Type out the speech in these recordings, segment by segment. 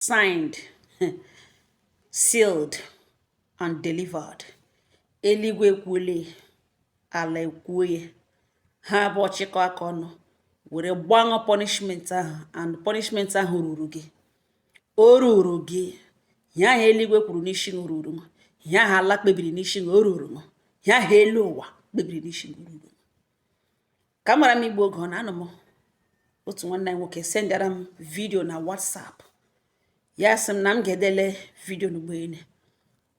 signed, sealed, and delivered. Eluigwe kwule, ala ekwuye. Ha abụọ chịkọ aka ọnụ were gbanwe punishment ahụ, and punishment ahụ ruru gị. O ruru gị. Ihe ahụ eluigwe kwuru n'isi gị ruru m. Ihe ahụ ala kpebiri n'isi gị o ruru m. Ihe ahụ elu ụwa kpebiri n'isi gị ruru m. Ka mara m igbu oge ọ na-anọ m otu nwanne nwoke sendara m vidio na WhatsApp. Ya sị m na m ga-edele vidio n'ugboene.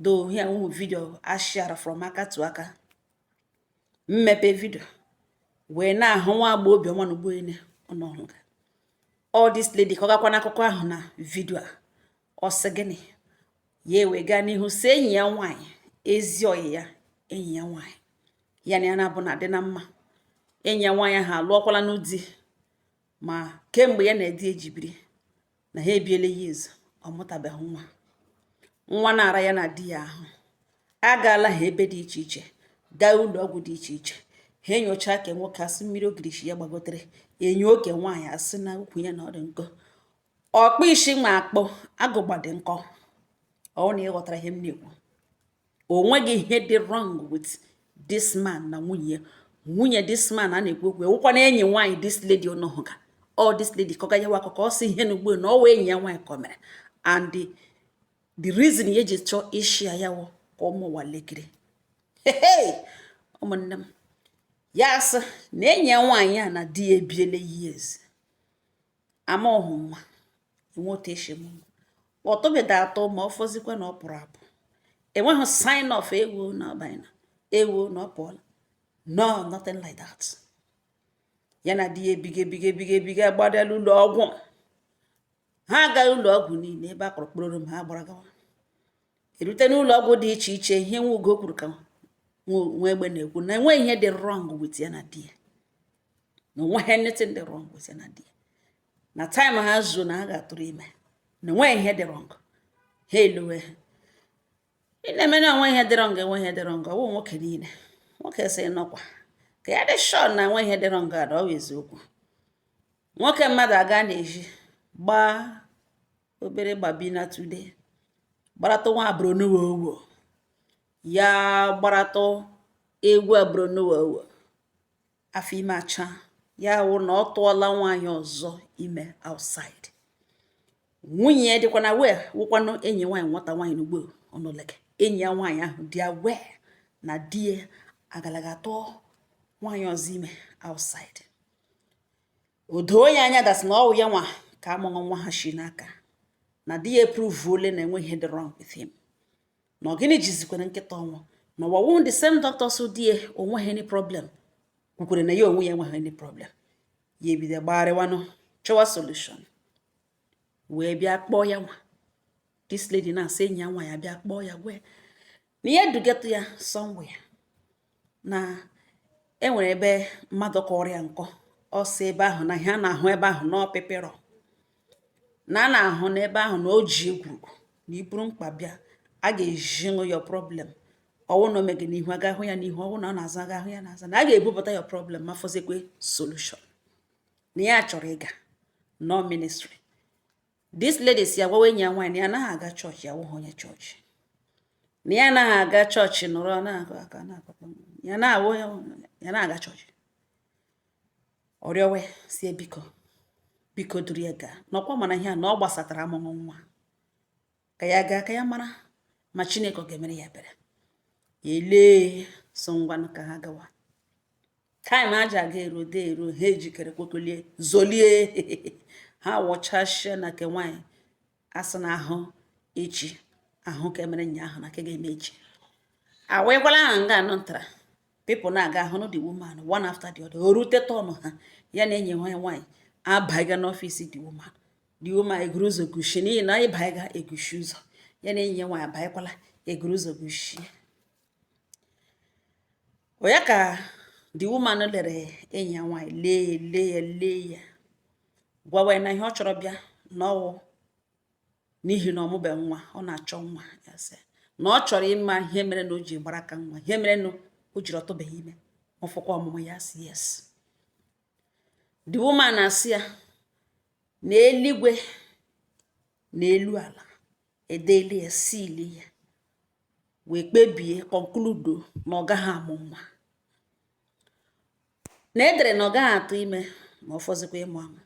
Do here video I share from aka to aka. Mmepe video. Wee na-ahụ nwa agba obiọma n'ugboene ọnọhụga. All this lady kọgakwa n'akụkọ ahụ na vidio a. Ọ sị gịnị? Ya wee gaa n'ihu sị enyi ya nwaanyị, ezi ọyị ya, enyi ya nwaanyị. Ya na ya na-abụ na dị na mma. Enyi ya nwaanyị ha alụọkwala n'ụdị. Ma kemgbe ya na-edi ejibiri na ha ebiela years ọ mụtabeghị nwa. Nwa na-ara ya na di ya ahụ. Agaala ha ebe dị iche iche, gaa ụlọ ọgwụ dị iche iche. Ha enyocha ka nwoke asị mmiri ogirishi ya gbagotere, enyo oke nwaanyị asị na ukwu ya na ọ dị nkọ. Ọkpụ isi ma akpọ agụgba dị nkọ. Ọ na ịghọtara ihe m na-ekwu. O nweghị ihe dị wrong with this man na nwunye. Nwunye this man a na-ekwu okwu ewụkwa na enyi nwaanyị this lady ọnọhụga. All this lady kọga ya wakọkọ ọ sị ihe n'ugbo na ọ wee enyi ya nwaanyị ka o mere. And the reason ye ji chọọ ishia ya wụ ka ụmụ ụwa lekiri. Ụmụnne m, ya sị na enyi ya nwaanyị a na di ya ebiele years. Ama ọhụ nwa enwe otu esi eme nwa. Ọtọbeda atọ ma ọ fọzikwa na ọ pụrụ apụ. Enweghị sign of ewo na ọbana, ewo na ọ pụọla. No, nothing like that. Ya na di ya ebiga gbadala ụlọ ọgwụ. Ha agaghị ụlọ ọgwụ niile ebe a kpọrọ kpọrọ ha gbara gawa. Erute n'ụlọ ọgwụ dị iche iche ihe nwa ugo kwuru ka nwa egbe na-ekwu na enweghị ihe dị wrong with ya na di ya. Na onweghị anything dị wrong with ya na di ya. Na time ha zuo na ha ga-atụrụ ime. Na enweghị ihe dị wrong. Ha eluwe. Ị na-eme na onweghị ihe dị wrong, enweghị ihe dị wrong. Ọ bụ nwoke niile. Nwoke sị nọkwa. Ka ya dị sure na enweghị ihe dị wrong ada ọ bụ eziokwu. Nwoke mmadụ aga na-eji gbaa obere gbabina today. Gbaratụ nwa abụrụnuwe owo. Ya gbaratụ egwu abụrụnuwe owo. Afọ ime acha. Ya wụ na ọ tụọla nwaanyị ọzọ ime outside. Nwunye dịkwa na wee wụkwanụ enyi nwaanyị nwata nwaanyị n'ugbo ọnụlege. Enyi ya nwaanyị ahụ dị aware na di ya agalaga tụọ nwaanyị ọzọ ime outside. O doo ya anya dasị na ọ wụ ya nwa ka amụrụ nwa ha shi n'aka. Na di ya eprove na enweghị ihe dị wrong with him. Na ọgịnị jizikwara nkịta ọnwụ. Na ọwụwụ the same doctor so di ya onweghị any problem. Kwukwere na ya onwe ya enweghị any problem. Ya ebido gbagharịwanụ chọwa solution. Wee bịa kpọọ ya nwa. This lady na-asị enyi ya nwa ya bịa kpọọ ya wee na ya dugetụ ya somewhere. Na enwere ebe mmadụ kọrọ ya nkọ. Ọ sị ebe ahụ na ihe a na-ahụ ebe ahụ na ọpịpịrọ. Na a na-ahụ n'ebe ahụ na o ji egwu na iburu mkpa bịa a ga-ejinụ your problem. Ọwụ na omege n'ihu agahụ ya n'ihu, ọwụ na ọ na-aza agahụ ya na-aza. Na a ga-ebupụta your problem ma fọzikwe solution. Na ya chọrọ ịga no ministry. This lady si agwawa enyi ya nwaanyị na ya anaghị aga chọọchị, ya wụghị onye chọọchị. Na ya anaghị aga chọọchị nọrọ na-akụ aka na-akpakọ. Ya na-aga chọọchị. Ọrịọwe si biko duru ya gaa. N'ọkwa mana ihe a na ọ gbasatara amụmụ nwa. Ka ya gaa ka ya mara ma Chineke ọ ga-emere ya ebere. Elee so ngwanụ ka ha gawa. Time aja aga eru ha ejikere kwokolie zolie. Ha wọchashie na ke nwaanyị asị na ahụ echi ahụ ka emere nya ahụ na ke ga-eme echi. Awekwala ha nga anọ ntara. People na-aga ahụ the woman one after the other. O rute tọnụ ha ya na enyi nwaanyị abaiga n'ọfịs the woman. The woman eguru ụzọ gushi n'ihi na ịbaiga egushi ụzọ. Ya na enyi nwaanyị abaikwala eguru ụzọ gushi. O ya ka the woman lere enyi ya nwaanyị lee ya. Gwawa na ihe ọ chọrọ bịa n'ọwụ n'ihi na ọmụbe nwa ọ na-achọ nwa ya sị na ọ chọrọ ịma ihe mere na o ji gbara ka nwa, ihe mere na o jiri ọtụbeghị ime ọfụkwa ọmụmụ ya sị yes. The woman na-asị ya na eluigwe n'elu ala edeli ya sili ya wee kpebie konkludo na ọ gaghị amụ nwa na edere na ọ gaghị atụ ime ma ọ fọzikwa ịmụ amụ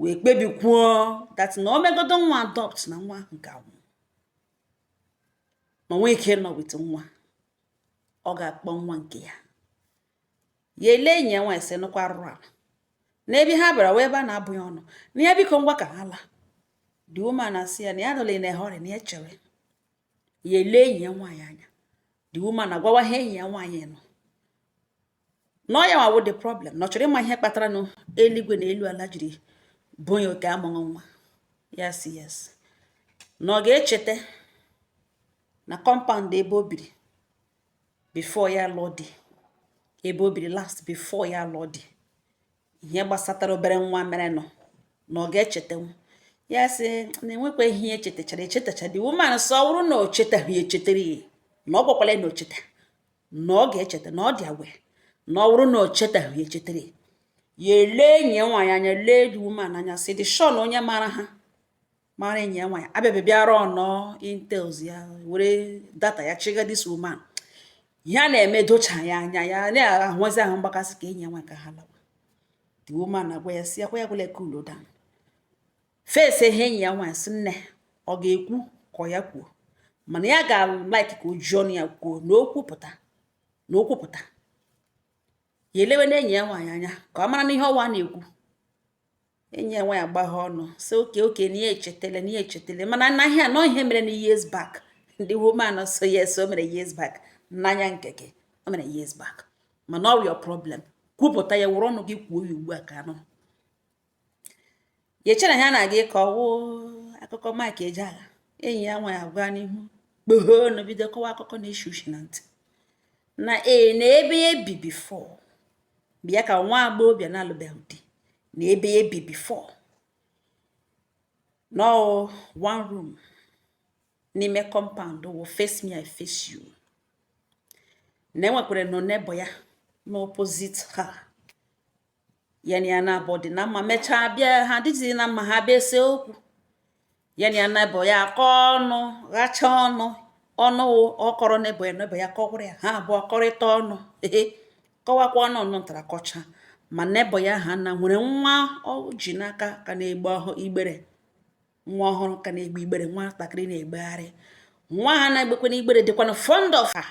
wee kpebikwuo that na o megodo nwa adopt na nwa ahụ ga-anwụ ma nwee ike nọ wit nwa ọ ga-akpọ nwa nke ya ele enyi ya nwaanyị sị nụkwa arụrụ ala n'ebe ha bịara wee ebe a na-abụghị ọnụ na ya biko ngwa ka ha laa the woman asị ya na ya nọle na ehọrị na ya chere ya ele enyi ya nwaanyị anya the woman agwawa ha enyi ya nwaanyị nọ nọ ya nwawo the problem na ọ chọrọ ịma ihe kpatara na eluigwe na elu ala jiri bụ ya oke amụghị nwa ya si yes na ọ ga-echeta na compound ebe o biri before ya lụọ di ebe o biri last before ya lụọ di ihe gbasatara obere nwa mere nọ na ọ ga-echetanwu ya sị na enwekwa ihe echetachara the woman sọ wụrụ na o chetaghị echetara ya na ọ gwakwala na o cheta na ọ ga-echeta na ọ dị agwa na ọ wụrụ na o chetaghị echetara ya ele enyi ya nwaanyị anya lee the woman anya sị dị sure na onye mara ha mara enyi ya nwaanyị abịa bịara ọnọ intels ya were data ya chịga this woman ya na-eme docha ya anya ya na-ahụzi ahụ mgbakasị ka enyi ya nwaanyị ka ha lawa the woman agwa ya si akwa ya gwala cool down face ihe enyi ya nwaanyị sị nne ọ ga-ekwu ka ọ ya kwuo mana ya ga-like ka o ji ọnụ ya kwuo na okwupụta ya elewe na enyi ya nwaanyị anya ka ọ mara na ihe ọwa na-ekwu enyi ya nwaanyị agbagha ọnụ sị oke na ya echetele mana na ihe anọ ihe mere na years back ndị woman so yes o mere years back n'anya nke gị o mere years back mana ọ your problem kwupụta ya wụrụ ọnụ gị kwuo ya ugbu a ka anọ ya echere ya na gị ka ọwụ akụkọ Mike Ejeagha enyi ya nwaanyị agwa n'ihu kpoo na bido kọwa akụkọ na-eshi ushi na ntị na na ebe ya bi before bịa ka nwa agbọghọbịa na-alụbeghị di na ebe ya bi before no one room n'ime compound wụ face me I face you na enwekwara nọ nebo ya n'opposite ha yani ya na-abụ dị na mma mechaa bịa ha dịzi na mma ha bịa ese okwu yani ya na-abụ ya akọ ọnụ ghacha ọnụ ọkọrọ nebo ya kọkwara ya ha abụọ kọrịta ọnụ kọwakwa ọnụ ntara kọcha ma nebo ya ha na nwere nwa ọ ji n'aka ka na-egbe igbere nwa ọhụrụ ka na-egbe igbere nwatakịrị na-egbegharị nwa ha na-egbekwa n'igbere dịkwana fond of ha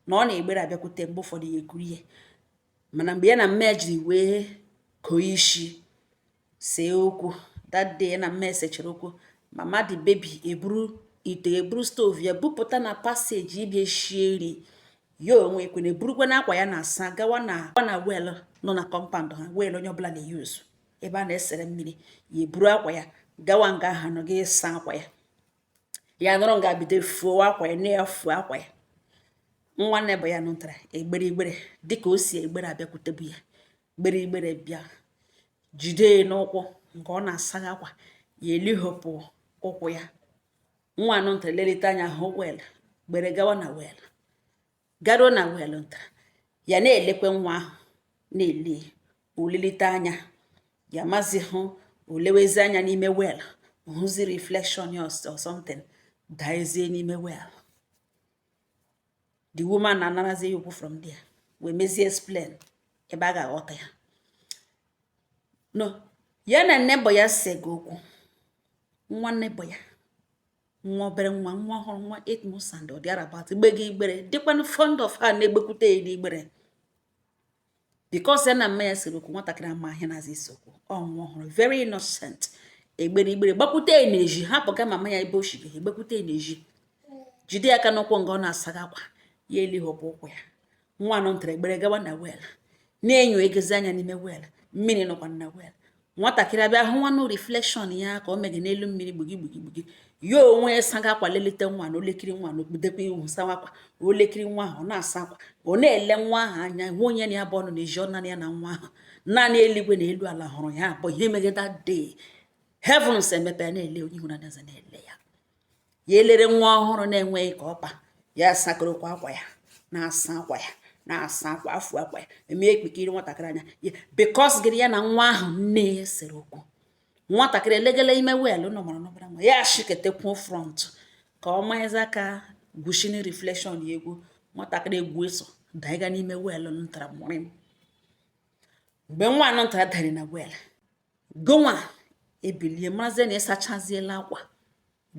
na ọ na-egbere abịakwute mgbe ụfọdụ ya ekuru ihe mana mgbe ya na mme jiri wee koo isi see okwu that day na mme sechara okwu mama dị bebi eburu stovu ya bupụta na paseji ịbịa shie nri ya onwe kwene burukwa na akwa ya na-asa gawa na wel nọ na kọmpand ha wel onye ọbụla na-eyuzu ebe a na-esere mmiri ya eburu akwa ya gawa nga ha nọ gị saa akwa ya nọrọ nga bido fuo akwa ya na-efu akwa ya nwa nebo ya nụtara egbere dịka o si egbere abịakwutebu ya gbere bịa jide n'ụkwụ nke ọ na-asaghị akwa ya elihopụ ụkwụ ya nwa nụtara lelite anya hụ wel gbere gawa na wel garo na wel ntara ya na-elekwe nwa ahụ na-ele olilite anya ya mazi hụ olewezi anya n'ime wel hụzi reflection ya or something daezie n'ime wel the woman na-anarazi ya okwu from there wee mezie explain ebe a ga-aghọta ya no ya na nebo ya sego okwu nwa nebo ya nwa obere nwa ọhụrụ nwa 8 months and ọ dị arabat gbege igbere dịkwanụ fond of ha na-egbekwute ya n'igbere because ya na mma ya siri okwu nwatakịrị ama ahịa na-aza isi okwu ọ nwa ọhụrụ very innocent egbere igbere gbakwute ya na-eji hapụga mama ya ebe o shige egbekwute ya na-eji jide ya aka n'ụkwụ nga ọ na-asaga akwa ya elihopụ ụkwụ ya nwa nọ ntara egbere gawa na wel na-enyo egezi anya n'ime wel mmiri nọkwa na wel nwatakịrị abịa hụ nwanụ reflection ya ka o mege n'elu mmiri gbugi ya onwe saga akwa lelite nwa na olekiri nwa na okpudekwa ihu sawa akwa olekiri nwa ahụ ọ na-asa akwa ọ na-ele nwa ahụ anya hụ onye na ya bụ ọnụ na-eji ọnụ ya na nwa ahụ naanị eluigwe na elu ala hụrụ ya abụọ ihe megide day heavens emepe ya na-ele onye hụrụ adaza na-ele ya elere nwa ọhụrụ na-enweghị ka ọkpa ya sakorokwa akwa ya na-asa akwa ya na-asa akwa afụ akwa ya eme ekpikiri nwatakịrị anya because gịrị ya na nwa ahụ nne ya sere okwu nwatakịrị elegele ime weelụ nọ mara n'ọbara nwa ya shiketekwuo front ka ọ maịza aka gwushini reflection ya egwu nwatakịrị egwu eso daiga n'ime weelụ ntara mụrịm mgbe nwa anọ ntara dari na weelụ gonwa ebilie marazie na ịsachaziela akwa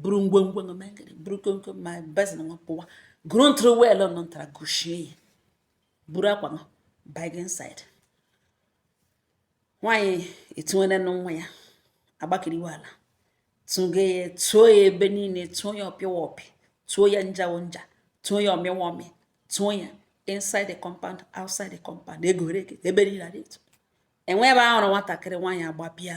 buru ngwongwo ngomengiri buru konko ma bezin nwa pụwa gụrụ ntụrụ weelụ nọ ntara gushie ya buru akwa nọ bag inside nwaanyị etinwere nwa ya agbakiriwe ala tụge ya tụọ ya ebe niile tụọ ya ọpịwa ọpị tụọ ya njawo nja tụọ ya ọmịwa ọmị tụọ ya inside the compound outside the compound egore ebe niile adịtụ enwe ebe ahụrụ nwatakịrị nwaanyị agbapịa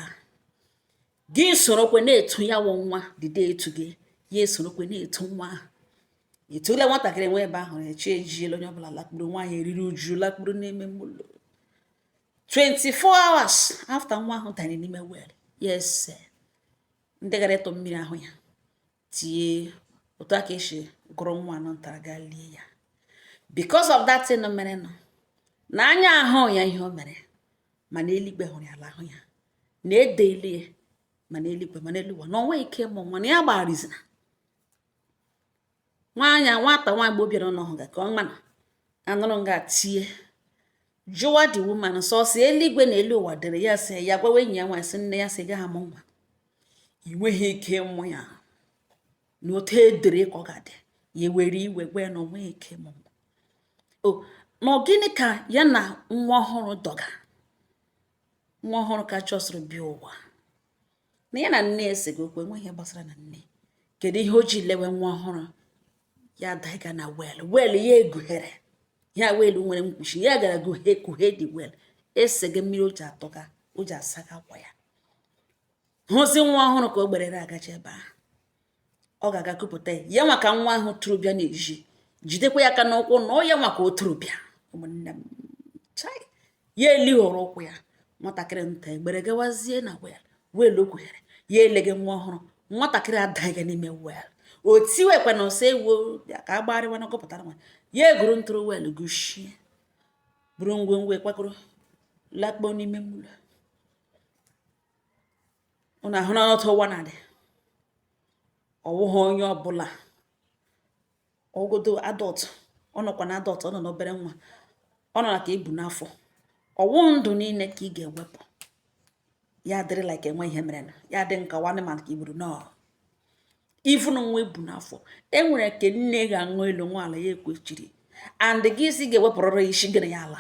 gị sorokwe na-etu ya wụ nwa dide etu gị ya esorokwe na-etu nwa ahụ etule nwatakịrị enwe ebe ahụrụ echi ejiela onye ọbụla lakpuru nwaanyị eriri uju lakpuru n'ime ụlọ 24 hours after nwa ahụ danye n'ime wel yes ndị gara ịtụ mmiri ahụ ya tie otu aka esi gụrụ nwa anọ ntara gaa lie ya because of that thing mere nọ na anya ahụ ya ihe o mere mana eluigwe hụrụ ya ala ahụ ya na edelie mana eluigwe mana eluigwe na onwe ike mụ nwa na ya gbarizina nwata nwa Igbo bịara n'ọhụ ga ka ọ mana anụrụ nga tie jụwa the woman sọsị eluigwe na elu ụwa dere ya sị ya gwawa enyi ya nwa sị nne ya sị ga amụ nwa ị nweghị ike mụ ya na otu edere ka ọ ga-adị ya were iwe gwa ya na onweghị ike mụ nwa o na gịnị ka ya na nwa ọhụrụ dọga nwa ọhụrụ ka chọsịrị bịa ụwa na ya na nne esego okwu enweghị ihe gbasara na nne kedu ihe o ji lewe nwa ọhụrụ ya daiga na wel ya egughere ya welu nwere mkpuchi ya gara kuhe dị wel esege mmiri o ji atọga o ji asaga akwa ya hụzi nwa ọhụrụ ka o gberere agacha ebe ahụ ọ ga-aga kupụta ya maka nwa ahụ tụrụ bịa na-eji jidekwa ya aka n'ụkwụ na ọ ya maka o tụrụ bịa ụmụnne m ya elighọrọ ụkwụ ya nwatakịrị nta egbere gawazie na wel o kwughere ya elege nwa ọhụrụ nwatakịrị adaghị n'ime wel o tiwekwa na ose ewu ka agbarịwa na gụpụtara nwa ya egoro ntụrụ wel gushie buru ngwongwo kwakọrọ lakpo n'ime ụlọ ụnụ ahụ na ọtụ ụwa na-adị ọwụghị onye ọbụla ogodo adọt ọ nọkwa na adọt ọ nọ n'obere nwa ọ nọ na ka ebu n'afọ ọwụ ndụ niile ka ị ga-ewepụ ya dịrị like enwe ihe mere na ya dị nka nwanne ma ka iburu nọ ivunu nwa ebu n'afọ enwere ke nne ga-aṅụ elu nwa ala ya ekwechiri and gị isi ga-ewepụrụrụ isi gịrị ya ala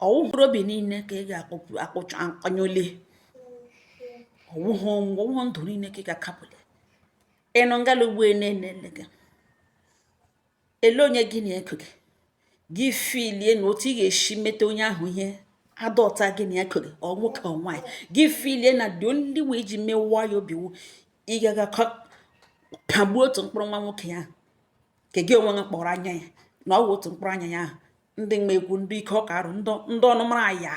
ọwụhụrụ obi niile ka ị ga-akpụcha akpanyole ọwụhụ ndụ niile ka ị ga-akapụle ịnụ ngala ugbo na-ele gị ele onye gị na-eko gị filie na otu ị ga-esi mete onye ahụ ihe adọta gị na eko gị ọ nwoke ọ nwaanyị gị filie na dị only way iji mewa ya obiwu ị gaga pagbuo otu mkpụrụ nwa nwoke ya ka gị onwe gị kpọrọ anya ya na ọ wụ otu mkpụrụ anya ya ahụ ndị mmegwu ndị ike ọka arụ ndị ọnụmara ya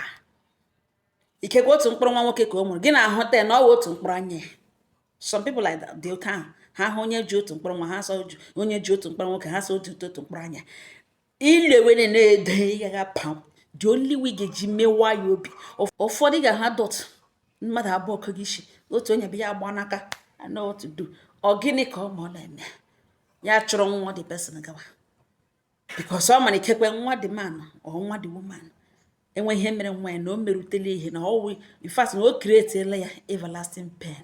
ike gwa otu mkpụrụ nwa nwoke ka o nwere gị na-ahụta na ọ wụ otu mkpụrụ anya some people like that dị otu ahụ ha hụ onye ji otu mkpụrụ nwa ha sọ onye ji otu mkpụrụ nwoke ha sọ otu mkpụrụ anya ilewere na-ede ịgaga pam dị oliwi ga-eji mewa ya obi ụfọdụ ga-ha dọt mmadụ abụọ kogo isi otu onye bụ ya gba n'aka know what to do ọ gịnị ka ọ ma ọ na-eme ya chọrọ nwa dị person gawa because ọ mana ikekwe nwa dị man ọ nwa dị woman enwe ihe mere nwa ya na o merutela ihe na ọwụ in fact na o createla ya everlasting pain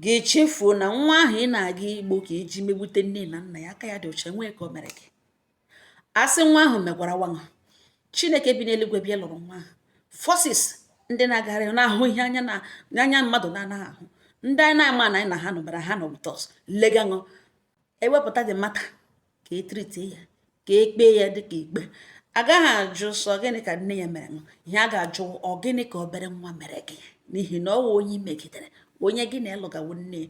ga-echefuo na nwa ahụ ị na-aga igbo ka eji megbute nne na nna ya aka ya dị ọcha enwe ka o mere gị asị nwa ahụ megwara nwa Chineke bi n'eluigwe bịa lụrụ nwa ahụ forces ndị na-agagharị na-ahụ ihe anya mmadụ na-anaghị ahụ ndị anyị na-ama na anyị na ha nọbara ha nọ with us legaṅụ ewepụta dị mata ka etriti ya ka ekpee ya dịka ikpe agaghị ajụ sọ gịnị ka nne ya mere ihe a ga-ajụ ọ gịnị ka obere nwa mere gị n'ihi na ọ wụ onye imegidere onye gị na-elụgawo nne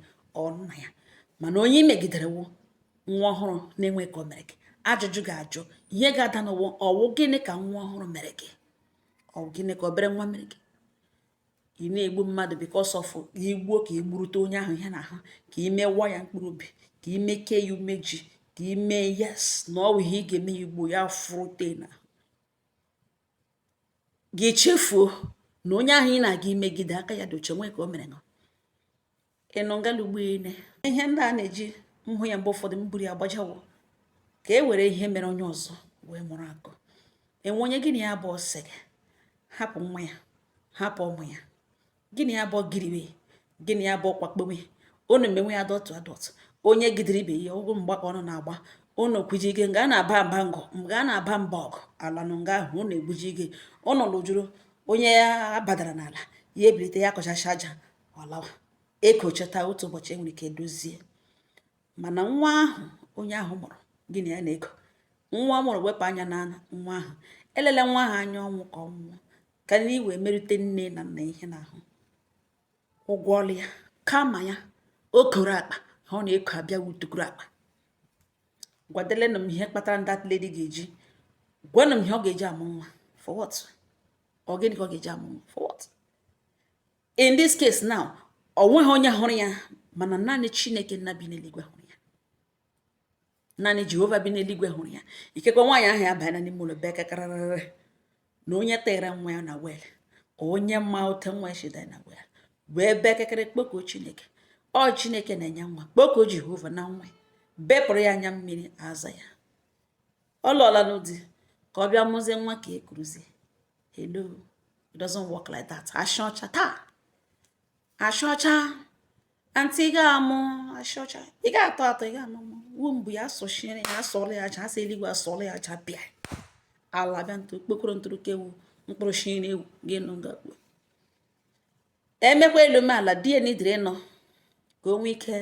ọ nna ya mana onye imegidere wo nwa ọhụrụ na-enwe ka o mere gị ajụjụ ga-ajụ ihe ga-ada n'ụwa ọwụ gịnị ka nwa ọhụrụ mere gị ọwụ gịnị ka obere nwa mere gị ị na-egbu mmadụ because of igbuo ka igburute onye ahụ ihe na-ahụ ka imewa ya mkpụrụ obi ka imeke ya umeji ka ime yes na ọ bụ ihe ị ga-eme ya igbo ya furute na ga-echefuo na onye ahụ ị na-aga imegide aka ya doche nwe ka o mere nọ ịnụ ngalugbine ihe ndị a na-eji nhụ ya mgbe ụfọdụ mburu ya gbajawo ka e were ihe mere onye ọzọ wee mụrụ akụ. Enwe onye gịnị ya bụ ọsị gị hapụ nwa ya, hapụ ụmụ ya, gịnị ya bụ giriwe, gịnị ya bụ kwakpowe, unu menwe ya dọtụ adọtụ, onye gidere ibe ya ụgwọ mgbakọ ọnụ na-agba, unu kwujige nga a na-aba mba ngọ nga a na-aba mba ọgụ ala nụ nga ahụ unu egbujige, unu lụjuru onye ya badara n'ala ya ebilite ya kọchacha aja ọlawa ekochata otu ụbọchị enwere ike dozie. Mana nwa ahụ onye ahụ mụrụ gịnị ya na-ego, nwa mụrụ wepụ anya na nwa ahụ, elele nwa ahụ anya ọnwụ ka ọnwụọ ka na iwe merute nne na nna ihe n'ahụ ụgwọ ọlụ ya, kama ya o koro akpa ha ọ na-eko abịa wutukuru akpa. Gwadelenụ m ihe kpatara that lady ga-eji, gwanụ m ihe ọ ga-eji amụ nwa for what? Ọ gịnị ka ọ ga-eji amụ nwa for what? In this case now, ọ nweghị onye hụrụ ya mana naanị Chineke nna bi n'eluigwe hụrụ ya, naanị Jehova bi n'eluigwe hụrụ ya. Ikekwe nwaanyị ahụ ya banyere n'ime ụlọ bee kakararịrị na onye tere nwa ya na wel, onye mma ote nwa eshida na wel wee bee kekere kpọkuo Chineke. Ọ Chineke na-enye nwa, kpọkuo Jehova na nwa bepụrụ ya anya mmiri aza ya. Ọ lụọla n'ụdị ka ọ bịa mụzie nwa ka ekuruzie. Hello, it doesn't work like that. Ashọcha taa, ashọcha antị ị ga-amụ ashọcha, ị ga-atọ atọ, ị ga-amụ wu mbụ ya asọchiere ya, asọrọ ya aja, asọ eluigwe asọrọ ya aja bịa ala bịa ntụ kpokoro ntụrụkewu mkpụrụ shiri ewu gị nụ ngakpu emekwa elu ala die na idire nọ ka o nwee ike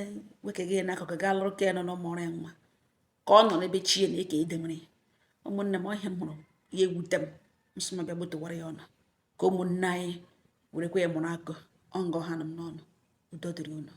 weke gị n'akụkụ gaa lụrụ ka nọ n'ụmụrụ ya nwa ka ọ nọ n'ebe chie na eke edemere. Ụmụnne m ọhịa mụrụ ya ewute m nsụma bịa gbotowara ya ọnụ ka ụmụnne anyị werekwa ya mụrụ akụ ọngọ ha nọ m n'ọnụ. Udo dịrị unu.